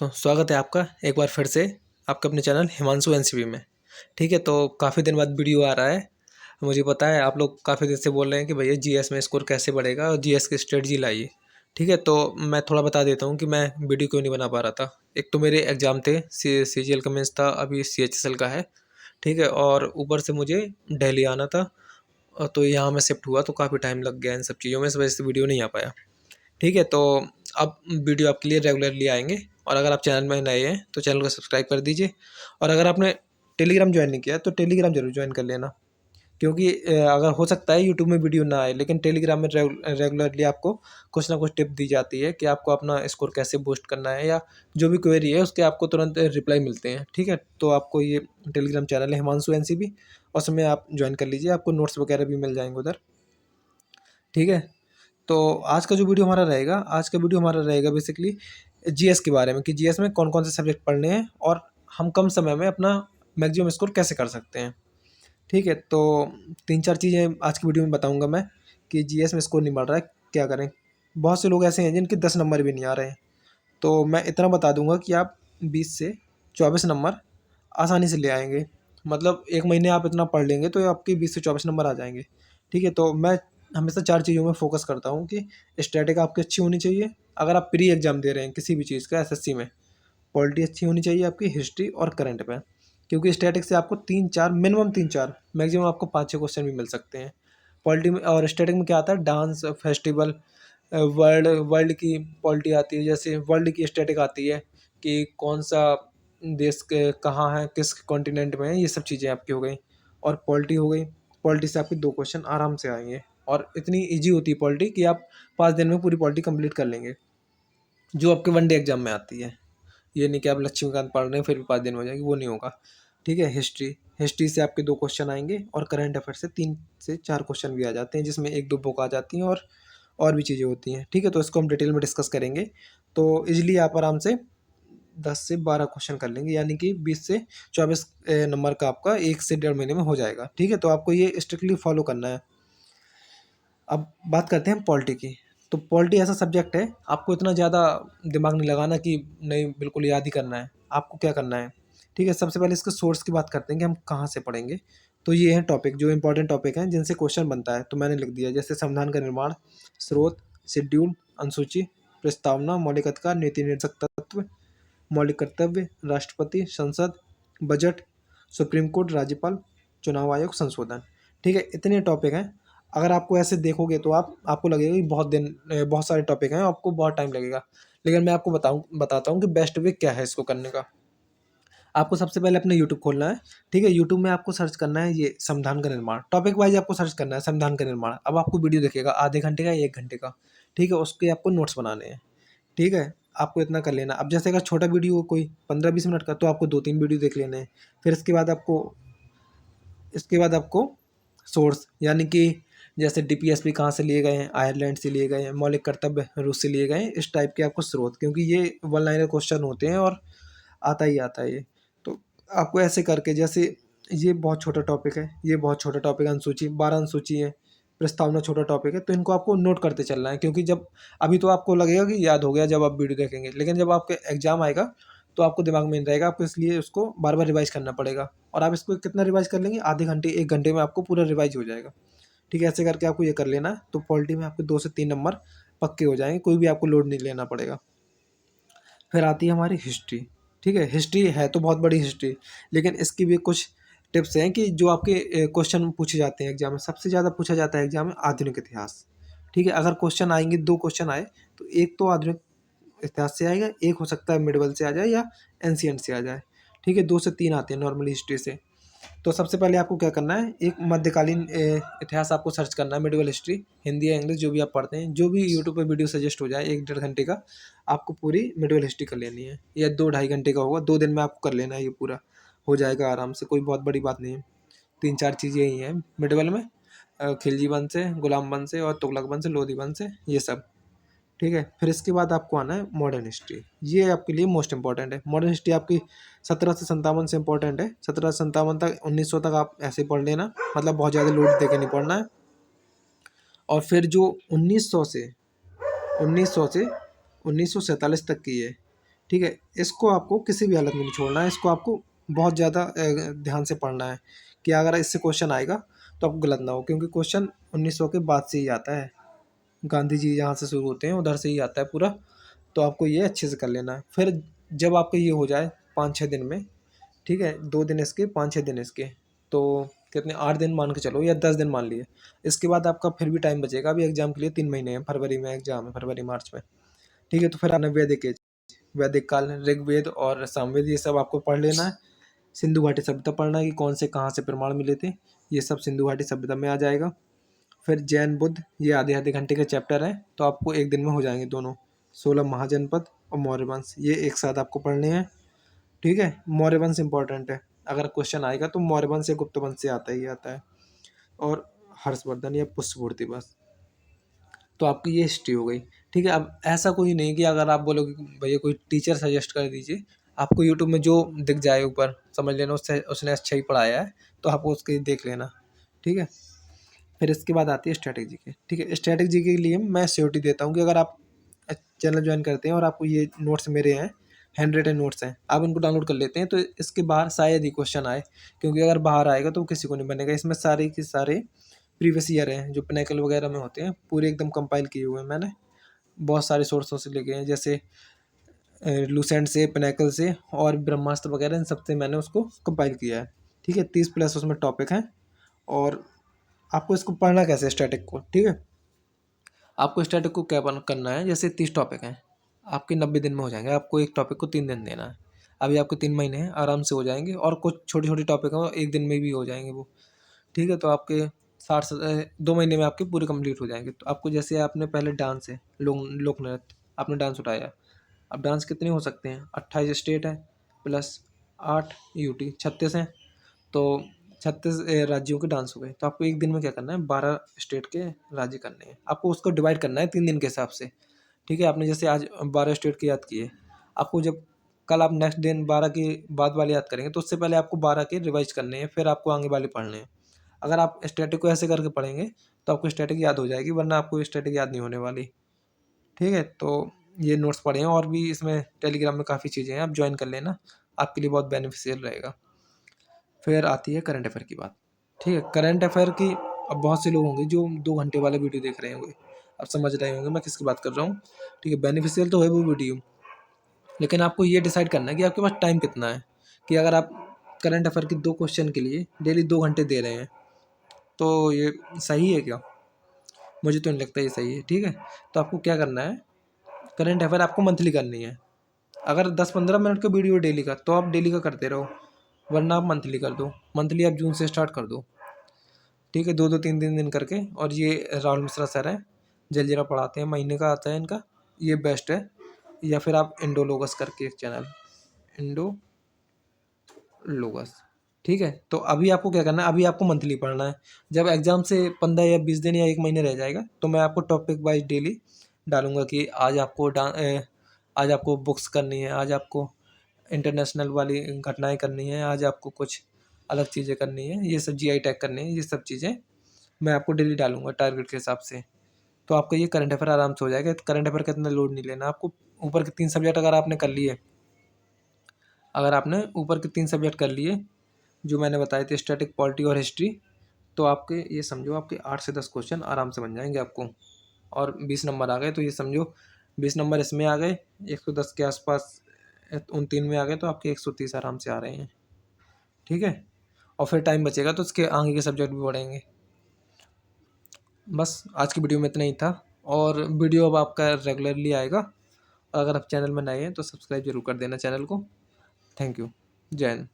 तो स्वागत है आपका एक बार फिर से आपके अपने चैनल हिमांशु एनसीबी में। ठीक है, तो काफ़ी दिन बाद वीडियो आ रहा है। मुझे पता है आप लोग काफ़ी दिन से बोल रहे हैं कि भैया जीएस में स्कोर कैसे बढ़ेगा और जीएस की स्ट्रेटजी लाइए। ठीक है, तो मैं थोड़ा बता देता हूँ कि मैं वीडियो क्यों नहीं बना पा रहा था। एक तो मेरे एग्ज़ाम थे, CGL का मेंस था, अभी CHSL का है। ठीक है, और ऊपर से मुझे दिल्ली आना था। तो यहाँ मैं शिफ्ट हुआ तो काफ़ी टाइम लग गया इन सब चीज़ों में, इस वजह से वीडियो नहीं आ पाया। ठीक है, तो अब वीडियो आपके लिए रेगुलरली आएंगे। और अगर आप चैनल में नए हैं तो चैनल को सब्सक्राइब कर दीजिए। और अगर आपने टेलीग्राम ज्वाइन नहीं किया तो टेलीग्राम जरूर ज्वाइन कर लेना, क्योंकि अगर हो सकता है यूट्यूब में वीडियो ना आए, लेकिन टेलीग्राम में रेगुलरली आपको कुछ ना कुछ टिप दी जाती है कि आपको अपना स्कोर कैसे बूस्ट करना है, या जो भी क्वेरी है उसके आपको तुरंत रिप्लाई मिलते हैं। ठीक है, तो आपको ये टेलीग्राम चैनल है हिमांशु एनसीबी, और उसमें आप ज्वाइन कर लीजिए, आपको नोट्स वगैरह भी मिल जाएंगे उधर। ठीक है, तो आज का वीडियो हमारा रहेगा बेसिकली जीएस के बारे में, कि जीएस में कौन कौन से सब्जेक्ट पढ़ने हैं और हम कम समय में अपना मैक्सिमम स्कोर कैसे कर सकते हैं। ठीक है, तो 3-4 चीज़ें आज की वीडियो में बताऊंगा मैं, कि जीएस में स्कोर नहीं बढ़ रहा है, क्या करें। बहुत से लोग ऐसे हैं जिनके 10 नंबर भी नहीं आ रहे हैं। तो मैं इतना बता दूंगा कि आप 20 से 24 नंबर आसानी से ले आएंगे। मतलब एक महीने आप इतना पढ़ लेंगे तो आपके 20 से 24 नंबर आ जाएंगे। ठीक है, तो मैं हमेशा 4 चीज़ों में फोकस करता हूँ कि स्टैटिक आपकी अच्छी होनी चाहिए। अगर आप प्री एग्जाम दे रहे हैं किसी भी चीज़ का, एसएससी में पॉलिटी अच्छी होनी चाहिए आपकी, हिस्ट्री और करंट में, क्योंकि स्टैटिक से आपको 3-4 मिनिमम 3-4 मैक्सिमम आपको 5-6 क्वेश्चन भी मिल सकते हैं। पॉलिटी में और स्टैटिक में क्या आता है, डांस, फेस्टिवल, वर्ल्ड वर्ल्ड की पॉलिटी आती है। जैसे वर्ल्ड की स्टैटिक आती है कि कौन सा देश के कहाँ है, किस कॉन्टिनेंट में है, ये सब चीज़ें आपकी हो गई। और पॉलिटी हो गई, पॉलिटी से आपके 2 क्वेश्चन आराम से आएंगे, और इतनी इजी होती है पॉलिटी कि आप 5 दिन में पूरी पॉलिटी कंप्लीट कर लेंगे, जो आपके वनडे एग्जाम में आती है। ये नहीं कि आप लक्ष्मीकांत पढ़ रहे हैं फिर भी 5 दिन हो जाएगी, वो नहीं होगा। ठीक है, हिस्ट्री से आपके 2 क्वेश्चन आएंगे, और करंट अफेयर से 3 से 4 क्वेश्चन भी आ जाते हैं, जिसमें 1-2 बुक आ जाती हैं और भी चीज़ें होती हैं। ठीक है, तो इसको हम डिटेल में डिस्कस करेंगे। तो इजीली आप आराम से 10 से 12 क्वेश्चन कर लेंगे, यानी कि 20 से 24 नंबर का आपका 1 से 1.5 महीने में हो जाएगा। ठीक है, तो आपको ये स्ट्रिक्टली फॉलो करना है। अब बात करते हैं पॉलिटी की। तो पॉलिटी ऐसा सब्जेक्ट है, आपको इतना ज़्यादा दिमाग नहीं लगाना कि नहीं बिल्कुल याद ही करना है। आपको क्या करना है, ठीक है, सबसे पहले इसके सोर्स की बात करते हैं कि हम कहाँ से पढ़ेंगे। तो ये हैं टॉपिक, जो इंपॉर्टेंट टॉपिक हैं जिनसे क्वेश्चन बनता है, तो मैंने लिख दिया। जैसे संविधान का निर्माण, स्रोत, शेड्यूल, अनुसूची, प्रस्तावना, मौलिक अधिकार, नीति निर्देशक तत्व, मौलिक कर्तव्य, राष्ट्रपति, संसद, बजट, सुप्रीम कोर्ट, राज्यपाल, चुनाव आयोग, संशोधन। ठीक है, इतने टॉपिक हैं। अगर आपको ऐसे देखोगे तो आपको लगेगा कि बहुत सारे टॉपिक हैं, आपको बहुत टाइम लगेगा। लेकिन मैं आपको बताता हूँ कि बेस्ट वे क्या है इसको करने का। आपको सबसे पहले अपना यूट्यूब खोलना है। ठीक है, यूट्यूब में आपको सर्च करना है ये संविधान का निर्माण, टॉपिक वाइज आपको सर्च करना है संविधान का निर्माण। अब आपको वीडियो दिखेगा आधे घंटे का, 1 घंटे का। ठीक है, उसके आपको नोट्स बनाने हैं। ठीक है, आपको इतना कर लेना। अब जैसे अगर छोटा वीडियो हो कोई 15-20 मिनट का, तो आपको 2-3 वीडियो देख लेने हैं। फिर इसके बाद आपको सोर्स, यानी कि जैसे डीपीएसपी कहाँ से लिए गए हैं, आयरलैंड से लिए गए हैं, मौलिक कर्तव्य रूस से लिए गए हैं, इस टाइप के आपको स्रोत, क्योंकि ये वन लाइनर क्वेश्चन होते हैं और आता ही आता है ये। तो आपको ऐसे करके, जैसे ये बहुत छोटा टॉपिक है, ये बहुत छोटा टॉपिक है, अनुसूची 12 अनुसूची है, प्रस्तावना छोटा टॉपिक है, तो इनको आपको नोट करते चलना है। क्योंकि जब अभी तो आपको लगेगा कि याद हो गया जब आप वीडियो देखेंगे, लेकिन जब आपके एग्जाम आएगा तो आपको दिमाग में नहीं रहेगा, आपको इसलिए उसको बार बार रिवाइज करना पड़ेगा। और आप इसको कितना रिवाइज कर लेंगे, आधे घंटे 1 घंटे में आपको पूरा रिवाइज हो जाएगा। ठीक है, ऐसे करके आपको ये कर लेना है। तो पॉलिटी में आपके 2 से 3 नंबर पक्के हो जाएंगे, कोई भी आपको लोड नहीं लेना पड़ेगा। फिर आती है हमारी हिस्ट्री। ठीक है, हिस्ट्री है तो बहुत बड़ी हिस्ट्री, लेकिन इसकी भी कुछ टिप्स हैं कि जो आपके क्वेश्चन पूछे जाते हैं एग्जाम में। सबसे ज़्यादा पूछा जाता है एग्जाम में आधुनिक इतिहास। ठीक है, अगर क्वेश्चन आएंगे, 2 क्वेश्चन आए, तो एक तो आधुनिक इतिहास से आएगा, एक हो सकता है मिडिवल से आ जाए या एंशिएंट से आ जाए। ठीक है, 2 से 3 आते हैं नॉर्मली हिस्ट्री से। तो सबसे पहले आपको क्या करना है, एक मध्यकालीन इतिहास आपको सर्च करना है, मिडिवल हिस्ट्री, हिंदी या इंग्लिश जो भी आप पढ़ते हैं, जो भी यूट्यूब पे वीडियो सजेस्ट हो जाए 1-1.5 घंटे का, आपको पूरी मिडिवल हिस्ट्री कर लेनी है। या 2-2.5 घंटे का होगा, 2 दिन में आपको कर लेना है, ये पूरा हो जाएगा आराम से, कोई बहुत बड़ी बात नहीं है। 3-4 चीज़ें ही हैं मिडिवल में, खिलजी वंश से, गुलाम वंश से और तुगलक वंश से, लोधी वंश से, ये सब। ठीक है, फिर इसके बाद आपको आना है मॉडर्न हिस्ट्री। ये आपके लिए मोस्ट इंपॉर्टेंट है। मॉडर्न हिस्ट्री आपकी 1757 से इंपॉर्टेंट है। 1757 तक, 1900 तक आप ऐसे पढ़ लेना, मतलब बहुत ज़्यादा लोड देके नहीं पढ़ना है। और फिर जो 1900 से 1947 तक की है, ठीक है, इसको आपको किसी भी हालत में नहीं छोड़ना है, इसको आपको बहुत ज़्यादा ध्यान से पढ़ना है कि अगर इससे क्वेश्चन आएगा तो आपको गलत ना हो, क्योंकि क्वेश्चन 1900 के बाद से ही आता है, गांधी जी यहाँ से शुरू होते हैं उधर से ही आता है पूरा। तो आपको ये अच्छे से कर लेना है। फिर जब आपका ये हो जाए 5-6 दिन में, ठीक है, 2 दिन इसके 5-6 दिन इसके, तो कितने 8 दिन मान के चलो या 10 दिन मान लिए। इसके बाद आपका फिर भी टाइम बचेगा, अभी एग्जाम के लिए 3 महीने हैं, फरवरी में एग्जाम है, फरवरी मार्च में। ठीक है, तो फिर आना वैदिक एज, वैदिक काल, ऋग्वेद और सामवेद, ये सब आपको पढ़ लेना है। सिंधु घाटी सभ्यता पढ़ना है कि कौन से कहाँ से प्रमाण मिले थे, ये सब सिंधु घाटी सभ्यता में आ जाएगा। फिर जैन बुद्ध, ये आधे आधे घंटे के चैप्टर हैं, तो आपको एक दिन में हो जाएंगे दोनों। 16 महाजनपद और मौर्य वंश, ये एक साथ आपको पढ़ने हैं। ठीक है, मौर्य वंश इंपॉर्टेंट है, अगर क्वेश्चन आएगा तो मौर्य वंश या गुप्त वंश से आता ही आता है। और हर्षवर्धन या पुष्पवृत्ति, बस। तो आपकी ये हिस्ट्री हो गई। ठीक है, अब ऐसा कोई नहीं कि अगर आप बोलोगे कि भैया कोई टीचर सजेस्ट कर दीजिए, आपको यूट्यूब में जो दिख जाए ऊपर समझ लेना उससे उसने अच्छा ही पढ़ाया है, तो आपको उसके देख लेना। ठीक है, फिर इसके बाद आती है स्ट्रैटेजी के। ठीक है, स्ट्रैटेजी के लिए मैं श्योरिटी देता हूँ कि अगर आप चैनल ज्वाइन करते हैं और आपको ये नोट्स मेरे हैं, हैंड रिटन नोट्स हैं, आप इनको डाउनलोड कर लेते हैं, तो इसके बाहर शायद ही क्वेश्चन आए, क्योंकि अगर बाहर आएगा तो किसी को नहीं बनेगा। इसमें सारे के सारे प्रीवियस ईयर हैं जो पिनाकल वगैरह में होते हैं, पूरे एकदम कंपाइल किए हुए हैं मैंने, बहुत सारे सोर्सों से लेके हैं, जैसे लूसेंट से, पिनाकल से और ब्रह्मास्त्र वगैरह, इन सबसे मैंने उसको कंपाइल किया है। ठीक है, 30+ उसमें टॉपिक हैं। और आपको इसको पढ़ना कैसे स्टैटिक को, ठीक है, आपको स्टैटिक को क्या करना है, जैसे 30 टॉपिक हैं, आपके 90 दिन में हो जाएंगे, आपको एक टॉपिक को 3 दिन देना है। अभी आपको 3 महीने हैं, आराम से हो जाएंगे, और कुछ छोटे छोटे टॉपिक हैं एक दिन में भी हो जाएंगे वो। ठीक है, तो आपके 2 महीने में आपके पूरे कंप्लीट हो जाएंगे। तो आपको जैसे आपने पहले डांस है, लोक नृत्य, आपने डांस उठाया, अब डांस कितने हो सकते हैं, 28 स्टेट है प्लस 8 यूटी, 36 हैं, तो 36 राज्यों के डांस हो गए। तो आपको एक दिन में क्या करना है, 12 स्टेट के राज्य करने हैं, आपको उसको डिवाइड करना है 3 दिन के हिसाब से। ठीक है, आपने जैसे आज 12 स्टेट के याद किए, आपको जब कल आप नेक्स्ट दिन 12 के बाद वाले याद करेंगे, तो उससे पहले आपको 12 के रिवाइज करने हैं, फिर आपको आगे वाले पढ़ने हैं। अगर आप स्टैटिक को ऐसे करके पढ़ेंगे तो आपको स्टैटिक याद हो जाएगी, वरना आपको स्टैटिक याद नहीं होने वाली। ठीक है, तो ये नोट्स पढ़े हैं, और भी इसमें टेलीग्राम में काफ़ी चीज़ें हैं, आप ज्वाइन कर लेना, आपके लिए बहुत बेनिफिशियल रहेगा। फिर आती है करंट अफेयर की बात। ठीक है, करंट अफेयर की, अब बहुत से लोग होंगे जो 2 घंटे वाला वीडियो देख रहे होंगे, अब समझ रहे होंगे मैं किसकी बात कर रहा हूँ। ठीक है, बेनिफिशियल तो है वो वीडियो, लेकिन आपको ये डिसाइड करना है कि आपके पास टाइम कितना है, कि अगर आप करंट अफेयर के 2 क्वेश्चन के लिए डेली 2 घंटे दे रहे हैं, तो ये सही है क्या? मुझे तो नहीं लगता ये सही है। ठीक है, तो आपको क्या करना है, करंट अफेयर आपको मंथली करनी है। अगर 10-15 मिनट का वीडियो डेली का, तो आप डेली का करते रहो, वरना आप मंथली कर दो। मंथली आप जून से स्टार्ट कर दो। ठीक है, 2-2 3-3 दिन करके। और ये राहुल मिश्रा सर हैं, जलजीरा पढ़ाते हैं, महीने का आता है इनका, ये बेस्ट है। या फिर आप इंडोलोगस करके एक चैनल, इंडोलोगस। ठीक है, तो अभी आपको क्या करना है, अभी आपको मंथली पढ़ना है। जब एग्जाम से 15 या 20 दिन या 1 महीने रह जाएगा, तो मैं आपको टॉपिक वाइज डेली डालूंगा कि आज आपको बुक्स करनी है, आज आपको इंटरनेशनल वाली घटनाएं करनी है, आज आपको कुछ अलग चीज़ें करनी है, ये सब जीआई टैग करनी है, ये सब चीज़ें मैं आपको डेली डालूंगा टारगेट के हिसाब से। तो आपका ये करंट अफेयर आराम से हो जाएगा। करंट अफेयर का इतना लोड नहीं लेना आपको। ऊपर के 3 सब्जेक्ट अगर आपने कर लिए, अगर आपने ऊपर के 3 सब्जेक्ट कर लिए जो मैंने बताए थे, स्टैटिक, पॉलिटी और हिस्ट्री, तो आपके ये समझो आपके 8 से 10 क्वेश्चन आराम से बन जाएंगे आपको, और 20 नंबर आ गए, तो ये समझो 20 नंबर इसमें आ गए, 110 के आसपास उन 3 में आ गए, तो आपके 130 आराम से आ रहे हैं। ठीक है, और फिर टाइम बचेगा तो उसके आगे के सब्जेक्ट भी बढ़ेंगे। बस आज की वीडियो में इतना ही था, और वीडियो अब आपका रेगुलरली आएगा। अगर आप चैनल में नए हैं तो सब्सक्राइब जरूर कर देना चैनल को। Thank you. जय हिंद।